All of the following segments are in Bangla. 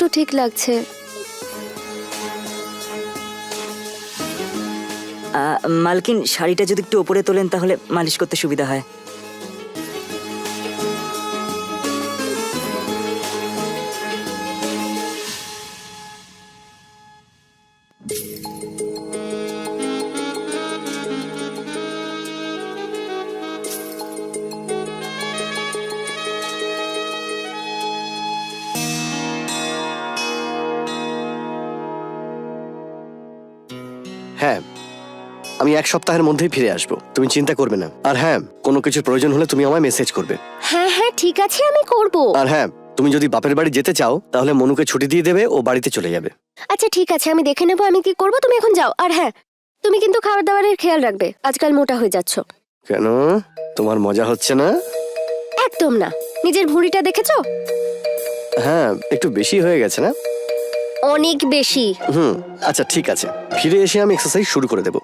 একটু ঠিক লাগছে। মালকিন, শাড়িটা যদি একটু ওপরে তোলেন তাহলে মালিশ করতে সুবিধা হয়। হ্যাঁ, আমি 1 সপ্তাহের মধ্যেই ফিরে আসবো, তুমি চিন্তা করবে না। আর হ্যাঁ, কোনো কিছুর প্রয়োজন হলে তুমি আমায় মেসেজ করবে। হ্যাঁ হ্যাঁ ঠিক আছে, আমি করব। আর হ্যাঁ, তুমি যদি বাপের বাড়ি যেতে চাও তাহলে মনুকে ছুটি দিয়ে দেবে, ও বাড়িতে চলে যাবে। আচ্ছা ঠিক আছে, আমি দেখে নেবো আমি কি করব, তুমি এখন যাও। আর হ্যাঁ, তুমি কিন্তু খাবার দাবারের খেয়াল রাখবে, আজকাল মোটা হয়ে যাচ্ছ। কেন, তোমার মজা হচ্ছে না? একদম না। নিজের ভুঁড়িটা দেখেছো? হ্যাঁ, একটু বেশি হয়ে গেছে না? অনেক বেশি। আচ্ছা ঠিক আছে, ফিরে এসে আমি এক্সারসাইজ শুরু করে দেবো।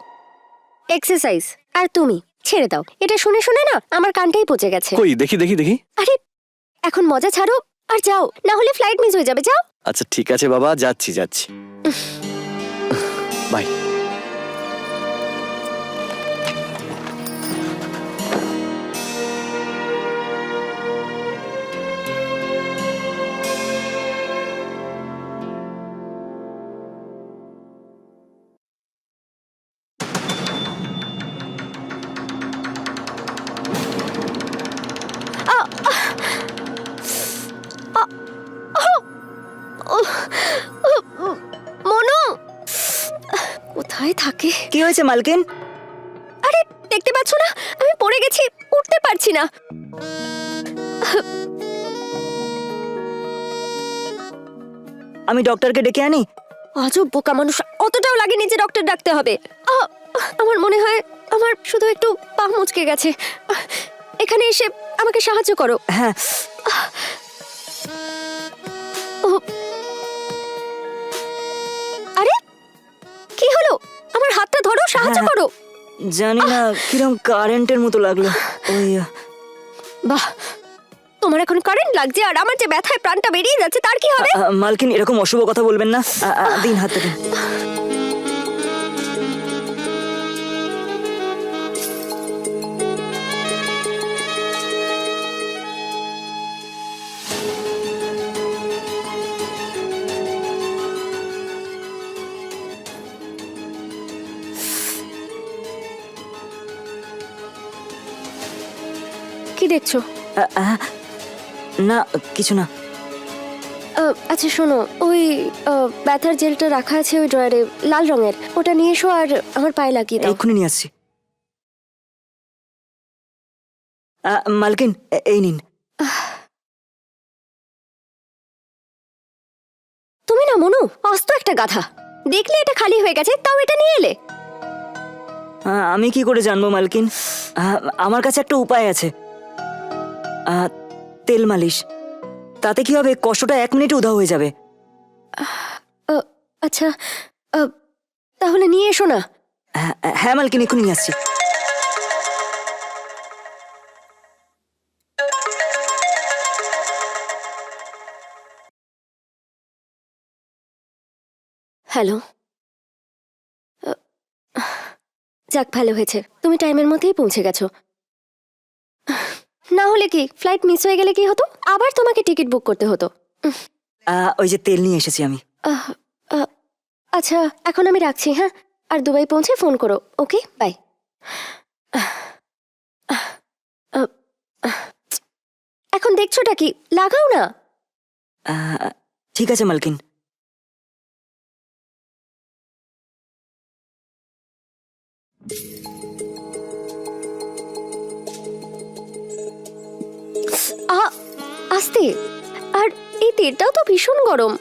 এক্সারসাইজ? আর তুমি ছেড়ে দাও, এটা শুনে শুনে না আমার কানটাই পচে গেছে। কই দেখি দেখি দেখি। আরে এখন মজা ছাড়ো আর যাও, না হলে ফ্লাইট মিস হয়ে যাবে। যাও। আচ্ছা ঠিক আছে বাবা, যাচ্ছি যাচ্ছি। বাই। মনু কোথায় থাকে? কি হয়েছে মালকিন? আরে দেখতে পাচ্ছ না, আমি পড়ে গেছি, উঠতে পারছি না। আমি ডক্টরকে ডেকে আনি? আজব বোকা মানুষ, অতটাও লাগেনি যে ডক্টর ডাকতে হবে। আমার মনে হয় আমার শুধু একটু পা মুচকে গেছে। এখানে এসে আমাকে সাহায্য করো। হ্যাঁ। আরে কি হলো? আমার হাতটা ধরো, সাহায্য হ্যাঁ। করো। জানি না, কিরম কারেন্টের মতো লাগলো। ওই বাহ, তোমার এখন কারেন্ট লাগছে আর আমার যে ব্যথায় প্রাণটা বেরিয়ে যাচ্ছে, তার কি হবে? মালকিন, এরকম অশুভ কথা বলবেন না। দিন হাতটা দিন। কি দেখছো? না, কিছু না। আচ্ছা শোনো, ওই ব্যথার জেলটা রাখা আছে ওই ড্রয়ারে, লাল রঙের, ওটা নিয়ে এসো আর আমার পায়ে লাগিয়ে দাও। এক্ষুনি নিয়ে আসছি। মালকিন, এই নিন। তুমি না মনু, অস্ত একটা গাধা। দেখলে এটা খালি হয়ে গেছে, তাও এটা নিয়ে এলে। আমি কি করে জানবো মালকিন? আমার কাছে একটা উপায় আছে। তেল মালিশ। তাতে কি হবে, কষ্টটা 1 মিনিটে উধাও হয়ে যাবে। আচ্ছা তাহলে নিয়ে এসো না। হ্যাঁ মালকিন, এক্ষুনি নিয়ে আসছি। হ্যালো। যাক ভালো হয়েছে, তুমি টাইমের মধ্যেই পৌঁছে গেছো। না হলে কি ফ্লাইট মিস হয়ে গেলে কি হতো? আবার তোমাকে টিকিট বুক করতে হতো। ওই যে তেল নিয়ে এসেছি আমি। আচ্ছা এখন আমি রাখছি, হ্যাঁ? আর দুবাই পৌঁছে ফোন করো, ওকে? বাই। এখন দেখছোটা কি? লাগাও না। ঠিক আছে মালকিন। আস্তে। আর এই তেলটাও তো ভীষণ গরম।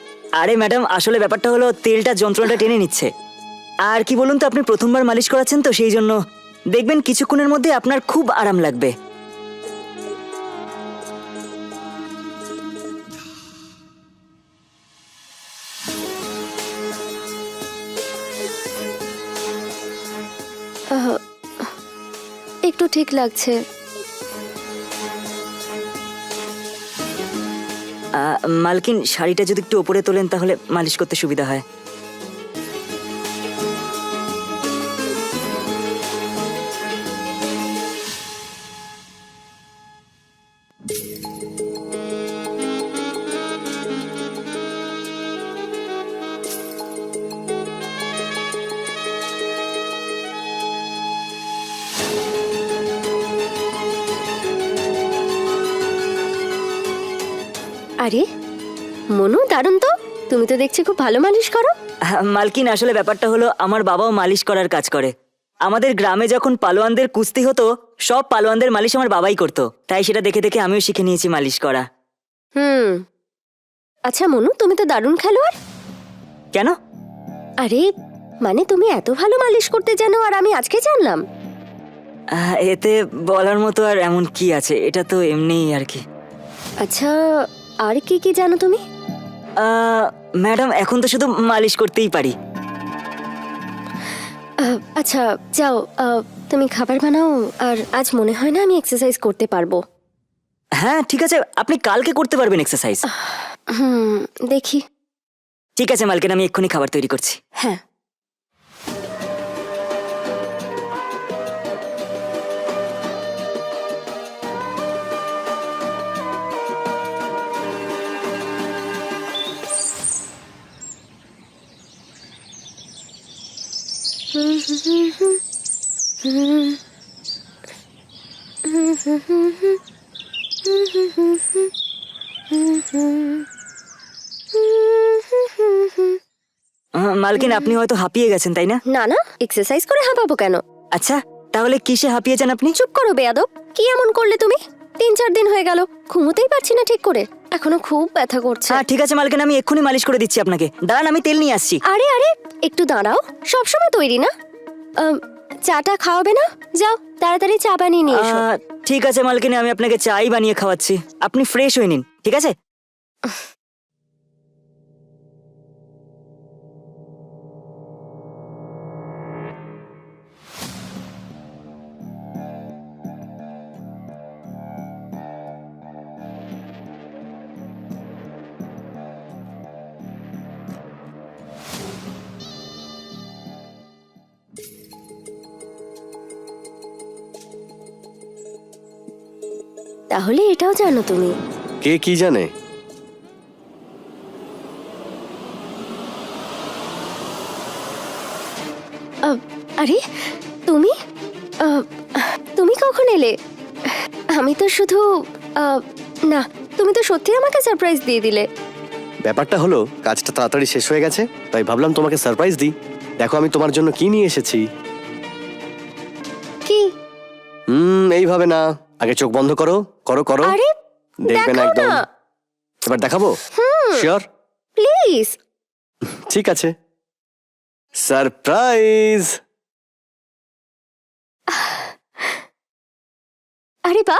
আরে ম্যাডাম, আসলে ব্যাপারটা হলো তেলটা যন্ত্রণাটা টেনে নিচ্ছে। আর কি বলুন তো, আপনি প্রথমবার মালিশ করাচ্ছেন তো, সেই জন্য দেখবেন কিছুক্ষণের মধ্যে আপনার খুব আরাম লাগবে। একটু ঠিক লাগছে। মালকিন, শাড়িটা যদি একটু ওপরে তোলেন তাহলে মালিশ করতে সুবিধা হয়। আরে মনু, দারুণ তো। তুমি তো দেখছি খুব ভালো মালিশ করো। মালকিন, আসলে ব্যাপারটা হলো আমার বাবাও মালিশ করার কাজ করে। আমাদের গ্রামে যখন পালোয়ানদের কুস্তি হতো, সব পালোয়ানদের মালিশ আমার বাবাই করতো, তাই সেটা দেখে দেখে আমিও শিখে নিয়েছি মালিশ করা। হুম। আচ্ছা মনু, তুমি তো দারুণ খেলোয়াড়। কেন? আরে মানে তুমি এত ভালো মালিশ করতে জানো আর আমি আজকে জানলাম। এতে বলার মতো আর এমন কি আছে, এটা তো এমনিই আর কি। আচ্ছা আর কি কি জানো তুমি? ম্যাডাম, এখন তো শুধু মালিশ করতেই পারি। আচ্ছা যাও, তুমি খাবার বানাও। আর আজ মনে হয় না আমি এক্সারসাইজ করতে পারবো। হ্যাঁ ঠিক আছে, আপনি কালকে করতে পারবেন এক্সারসাইজ। দেখি। ঠিক আছে মালকিন, আমি এক্ষুনি খাবার তৈরি করছি। হ্যাঁ। মালকিন, আপনি হয়তো হাঁপিয়ে গেছেন, তাই না? না না, এক্সারসাইজ করে হাঁপাবো কেন? আচ্ছা, তাহলে কিসে হাঁপিয়েছেন আপনি? চুপ করো বেয়াদব। কি এমন করলে তুমি? 3-4 দিন হয়ে গেল, ঘুমোতেই পারছি না ঠিক করে। এখনো খুব ব্যথা করছে। হ্যাঁ ঠিক আছে মালকিন, আমি এক্ষুনি মালিশ করে দিচ্ছি আপনাকে। দাঁড়ান, আমি তেল নিয়ে আসছি। আরে আরে একটু দাঁড়াও, সবসময় তৈরি না। চাটা খাওয়াবে না? যাও তাড়াতাড়ি চা বানিয়ে নিয়ে এসো। ঠিক আছে মালকিন, আমি আপনাকে চাই বানিয়ে খাওয়াচ্ছি। আপনি ফ্রেশ হয়ে নিন, ঠিক আছে? তাহলে এটাও জানো তুমি? কে কি জানে? আরে তুমি তুমি কখন এলে? আমি তো শুধু না, তুমি তো সত্যি আমাকে সারপ্রাইজ দিয়ে দিলে। ব্যাপারটা হলো কাজটা তাড়াতাড়ি শেষ হয়ে গেছে, তাই ভাবলাম তোমাকে সারপ্রাইজ দিই। দেখো আমি তোমার জন্য কি নিয়ে এসেছি। কি? এইভাবে না, আগে চোখ বন্ধ করো, করো করো। আরে দেখবে না দেখাও একদম। না। এবার দেখাবো? শিওর? প্লিজ। ঠিক আছে, সারপ্রাইজ। আরে বা,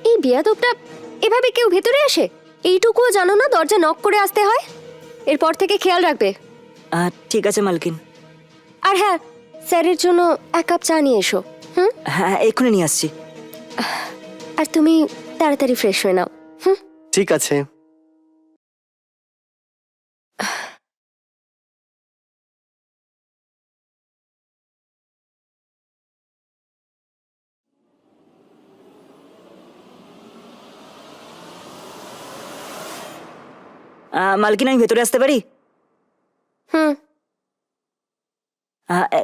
এই বেয়াদবটা এভাবে কেউ ভেতরে আসে? এইটুকুও জানো না দরজা নক করে আসতে হয়? এরপর থেকে খেয়াল রাখবে। ঠিক আছে মালকিন। আর হ্যাঁ, স্যারের জন্য 1 কাপ চা নিয়ে এসো। হ্যাঁ এক্ষুনি নিয়ে আসছি। আর তুমি তাড়াতাড়ি ফ্রেশ হয়ে নাও। ঠিক আছে। মালকিন, আমি ভেতরে আসতে পারি?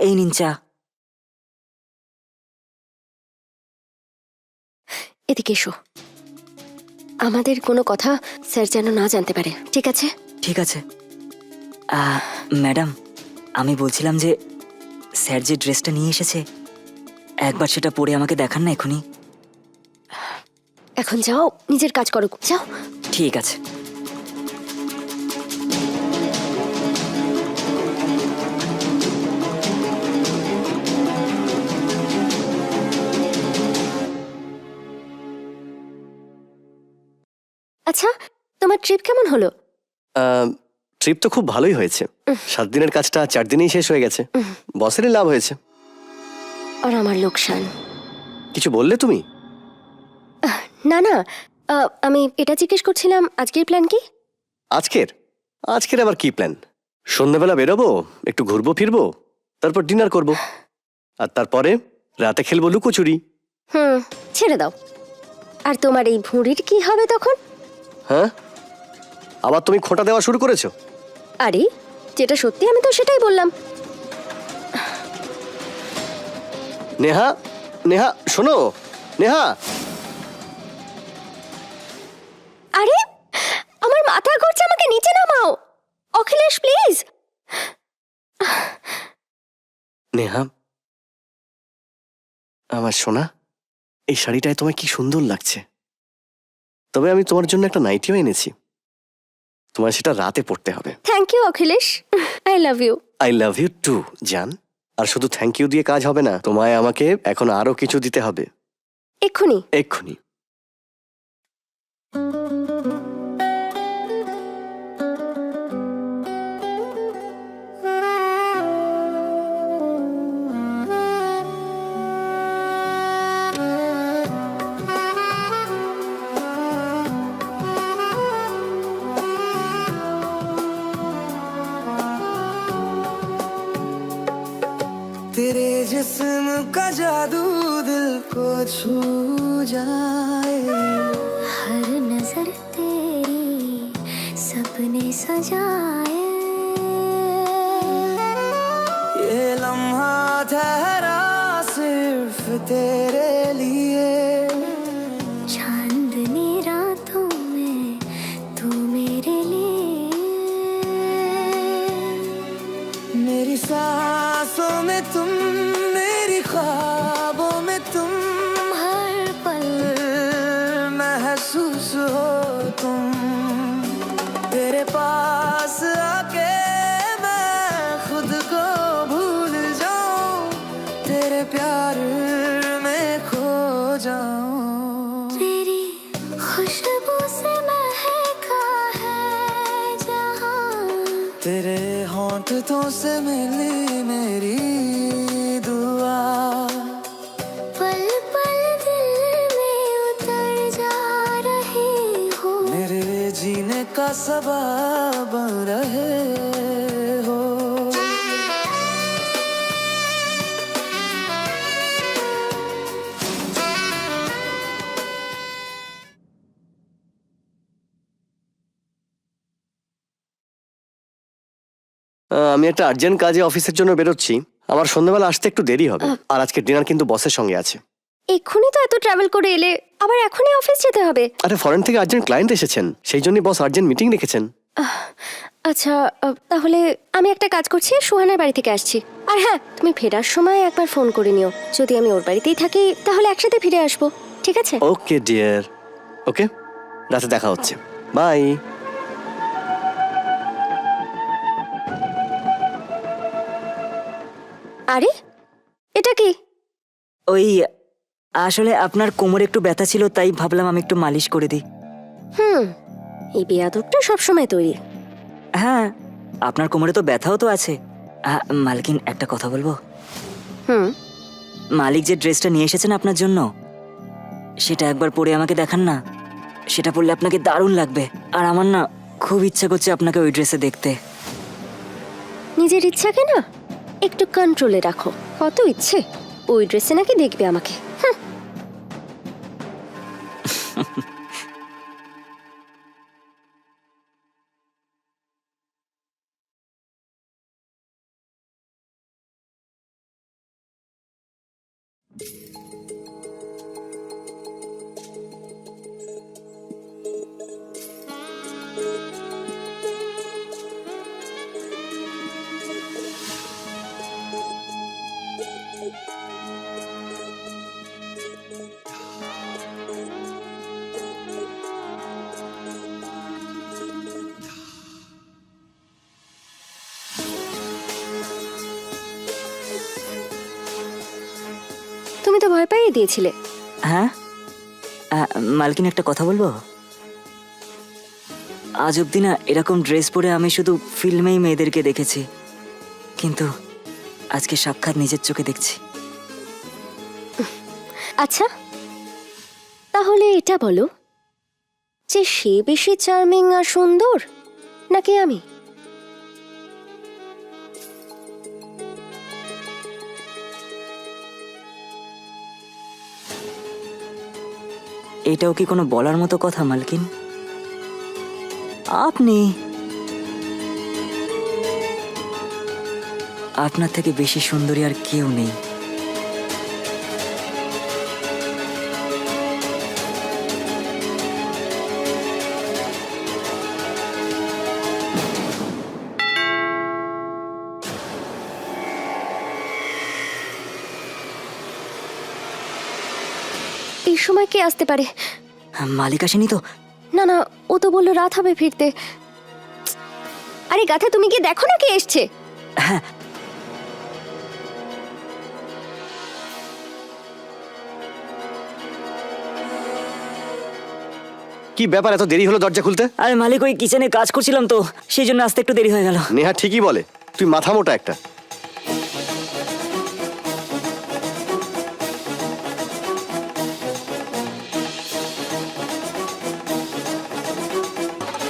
এই নিন চা। এদিকে এসো। আমাদের কোনো কথা স্যার যেন না জানতে পারে, ঠিক আছে? ঠিক আছে। ম্যাডাম, আমি বলছিলাম যে স্যার যে ড্রেসটা নিয়ে এসেছে, একবার সেটা পরে আমাকে দেখান না এখনই। এখন যাও, নিজের কাজ করো, যাও। ঠিক আছে। আচ্ছা, তোমার ট্রিপ কেমন হলো? ট্রিপ তো খুব ভালোই হয়েছে। 7 দিনের কাজটা 4 দিনেই শেষ হয়ে গেছে। বসেরই লাভ হয়েছে। আর আমার লোকসান। কিছু বললে তুমি? না না, আমি এটা জিজ্ঞেস করছিলাম আজকের প্ল্যান কি? আজকের আজকের আবার কি প্ল্যান? সন্ধ্যাবেলা বেরোবো, একটু ঘুরবো ফিরবো, তারপর ডিনার করব, আর তারপরে রাতে খেলবো লুকোচুরি। ছেড়ে দাও। আর তোমার এই ভুঁড়ির কি হবে তখন? হ্যাঁ, আবার তুমি খোঁটা দেওয়া শুরু করেছো। আরে যেটা সত্যি আমি তো সেটাই বললাম। নেহা, নেহা শোনো, নেহা। আরে আমার মাথা ঘুরছে, আমাকে নিচে নামাও। অখিলেশ প্লিজ। নেহা, আমার সোনা, এই শাড়িটায় তোমায় কি সুন্দর লাগছে। তবে আমি তোমার জন্য একটা নাইটিও এনেছি, তোমার সেটা রাতে পড়তে হবে। Thank you Akhilesh, I love you. I love you too জান। আর শুধু থ্যাংক ইউ দিয়ে কাজ হবে না, তোমায় আমাকে এখন আরো কিছু দিতে হবে। এক্ষুনি? এক্ষুনি। तेरे जिस्म का जादू दिल को छू जाए, हर नजर तेरी सपने सजाए, ये लम्हा ठहरा सिर्फ तेरे लिए, चांदनी रातों में तू मेरे लिए, मेरी सांसों में तुम, मेरी ख्वाबों में तुम, हर पल महसूस हो तुम, तेरे पास आके मैं खुद को भूल जाऊं, तेरे प्यार में खो जाऊं, तेरी खुशबू से महका है जहां, तेरे होंठों से मिली मेरी दुआ, पल पल दिल में उतर जा रही हो, मेरे जीने का सबब बन रहे हो। আমি একটা আর্জেন্ট কাজে অফিসের জন্য বেরোচ্ছি, আমার সন্ধ্যাবেলা আসতে একটু দেরি হবে। আর আজকে ডিনার কিন্তু বসের সঙ্গে আছে। এক্ষুনি তো এত ট্রাভেল করে এলে, আবার এখনই অফিস যেতে হবে? আরে ফরেন থেকে আর্জেন্ট ক্লায়েন্ট এসেছেন, সেই জন্যই বস আর্জেন্ট মিটিং রেখেছেন। আচ্ছা, তাহলে আমি একটা কাজ করছি, সুহানার বাড়ি থেকে আসছি। আর হ্যাঁ, তুমি ফেরার সময় একবার ফোন করে নিও। যদি আমি ওর বাড়িতেই থাকি তাহলে একসাথে ফিরে আসবো, ঠিক আছে? ওকে ডিয়ার, ওকে, রাতে দেখা হচ্ছে, বাই। আরে এটা কি? ওই আসলে আপনার কোমরে একটু ব্যথা ছিল, তাই ভাবলাম আমি একটু মালিশ করে দিই। এই বেয়াদবটা সবসময় তৈরি। হ্যাঁ, আপনার কোমরে তো ব্যথাও তো আছে। মালকিন, একটা কথা বলবো? হুম মালিক যে ড্রেসটা নিয়ে এসেছেন আপনার জন্য, সেটা একবার পরে আমাকে দেখান না। সেটা পরলে আপনাকে দারুণ লাগবে। আর আমার না খুব ইচ্ছা করছে আপনাকে ওই ড্রেসে দেখতে। নিজের ইচ্ছাকে না একটু কন্ট্রোলে রাখো। কত ইচ্ছে, ওই ড্রেসে নাকি দেখবে আমাকে। তুমি তো ভয় পাইয়ে দিয়েছিলে। হ্যাঁ, মালকিন একটা কথা বলবো? আজ অব্দি না এরকম ড্রেস পরে আমি শুধু ফিল্মেই মেয়েদেরকে দেখেছি, কিন্তু আজকে সাক্ষাৎ নিজের চোখে দেখছি। আচ্ছা, তাহলে এটা বলো যে সে বেশি চার্মিং আর সুন্দর নাকি আমি? এটাও কি কোনো বলার মতো কথা মালকিন? আপনি আপনার থেকে বেশি সুন্দরী আর কেউ নেই। এই সময় কে আসতে পারে? মালিক আসেনি তো? না না, ও তো বললো রাত হবে ফিরতে। আরে গাধা, তুমি গিয়ে দেখো না কে এসছে। হ্যাঁ, কি ব্যাপার, এত দেরি হলো দরজা খুলতে? আরে মালিক, ওই কিচেনে কাজ করছিলাম তো, সেই জন্য আসতে একটু দেরি হয়ে গেল। নেহা ঠিকই বলে, তুই মাথা মোটা একটা।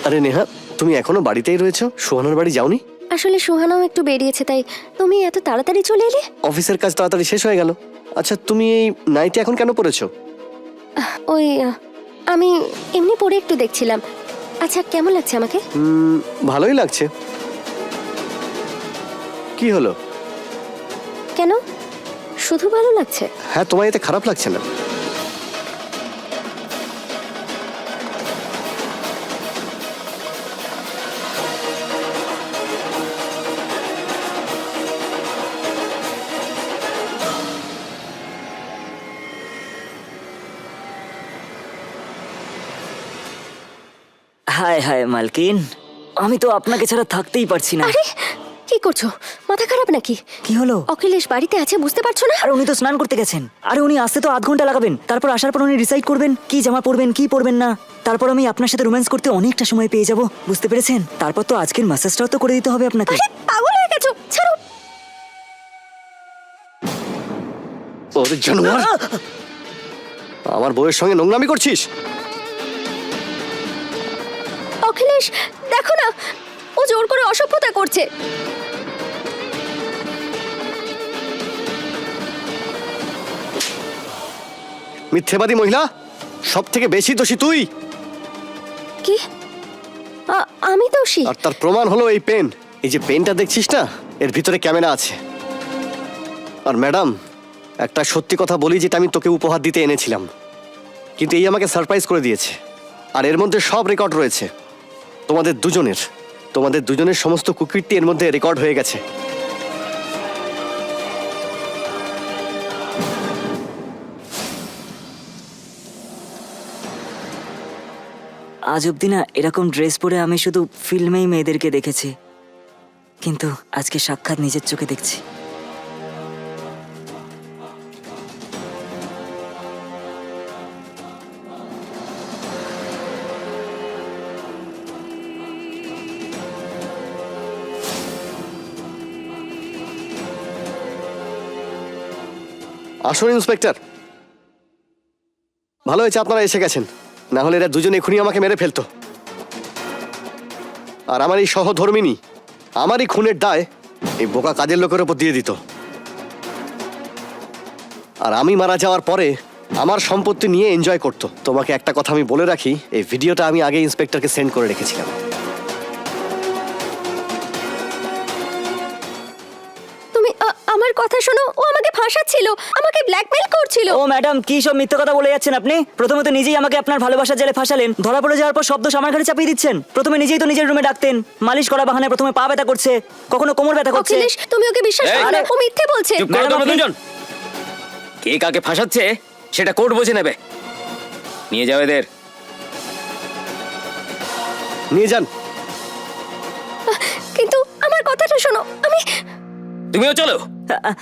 আরে নেহা, তুমি এখনো বাড়িতেই রয়েছো? সোহানার বাড়ি যাওনি? আসলে সুহানাও একটু বেরিয়েছে, তাই তুমি এত তাড়াতাড়ি চলে এলে? অফিসের কাজ তাড়াতাড়ি শেষ হয়ে গেল। আচ্ছা, তুমি এই নাইটি এখন কেন পরেছো? ওই আমি এমনি পরে একটু দেখছিলাম। আচ্ছা, কেমন লাগছে আমাকে? ভালোই লাগছে। কি হলো? কেন, শুধু ভালো লাগছে? হ্যাঁ, তোমার এতে খারাপ লাগছে না? হায় হায় মালকিন, আমি তো আপনাকে ছাড়া থাকতেই পারছি না। আরে কি করছো, মাথা খারাপ নাকি? কি হলো? অখিলেশ বাড়িতে আছে, বুঝতে পারছো না? আর উনি তো স্নান করতে গেছেন। আরে উনি আসতে তো 8 ঘন্টা লাগাবেন। তারপর আসার পর উনি ডিসাইড করবেন কি জামা পরবেন কি পরবেন না। তারপর আমি আপনার সাথে রোম্যান্স করতে অনেকটা সময় পেয়ে যাব, বুঝতে পেরেছেন? তারপর তো আজকের ম্যাসাজটাও তো করে দিতে হবে আপনাকে। আরে পাগল হয়ে গেছো, ছাড়ো। ওরে জানোয়ার, আমার বউয়ের সঙ্গে নোংরামি করছিস? অখিলেশ দেখো না, ও জোর করে অসভ্যতা করছে। মিথ্যেবাদী মহিলা, সব থেকে বেশি দোষী তুই। কি? আমি দোষী? আর তার প্রমাণ হলো এই পেন। এই যে পেনটা দেখছিস না, এর ভিতরে ক্যামেরা আছে। আর ম্যাডাম, একটা সত্যি কথা বলি, যেটা আমি তোকে উপহার দিতে এনেছিলাম, কিন্তু এই আমাকে সারপ্রাইজ করে দিয়েছে। আর এর মধ্যে সব রেকর্ড রয়েছে তোমাদের দুজনের সমস্ত কুকীর্তি এর মধ্যে রেকর্ড হয়ে গেছে। আজ অব্দি না এরকম ড্রেস পরে আমি শুধু ফিল্মেই মেয়েদেরকে দেখেছি, কিন্তু আজকে সাক্ষাৎ নিজের চোখে দেখছি। আসুন ইন্সপেক্টর, ভালো হয়েছে আপনারা এসে গেছেন, না হলে এরা দুজনে খুনি আমাকে মেরে ফেলতো। আর আমার এই সহধর্মিনী আমারই খুনের দায় এই বোকা কাজের লোকের ওপর দিয়ে দিত। আর আমি মারা যাওয়ার পরে আমার সম্পত্তি নিয়ে এনজয় করতো। তোমাকে একটা কথা আমি বলে রাখি, এই ভিডিওটা আমি আগে ইন্সপেক্টরকে সেন্ড করে রেখেছিলাম। তুমি আমার কথা শোনো, ও আমাকে ফাঁসাচ্ছিল, আমাকে ব্ল্যাকমেল করছিল। ও ম্যাডাম, কি সব মিথ্যে কথা বলে যাচ্ছেন আপনি? প্রথমে তো নিজেই আমাকে আপনার ভালোবাসার জালে ফাঁসালেন, ধরা পড়ে যাওয়ার পর শব্দ আমার ঘাড়ে চাপিয়ে দিচ্ছেন। প্রথমে নিজেই তো নিজের রুমে ডাকতেন, মালিশ করা বাহানায় প্রথমে পা ব্যথা করছে, কখনো কোমর ব্যথা করছে। অখিলেশ, তুমি ওকে বিশ্বাস করো না, ও মিথ্যে বলছে। চুপ করো ম্যাডাম, তোমরা আপনি- দুজন। কে কাকে ফাঁসাচ্ছে সেটা কোর্ট বুঝে নেবে। নিয়ে যাও এদের। নিয়ে যান। কিন্তু আমার কথাটা শোনো, তুমিও চলো। আ- আ-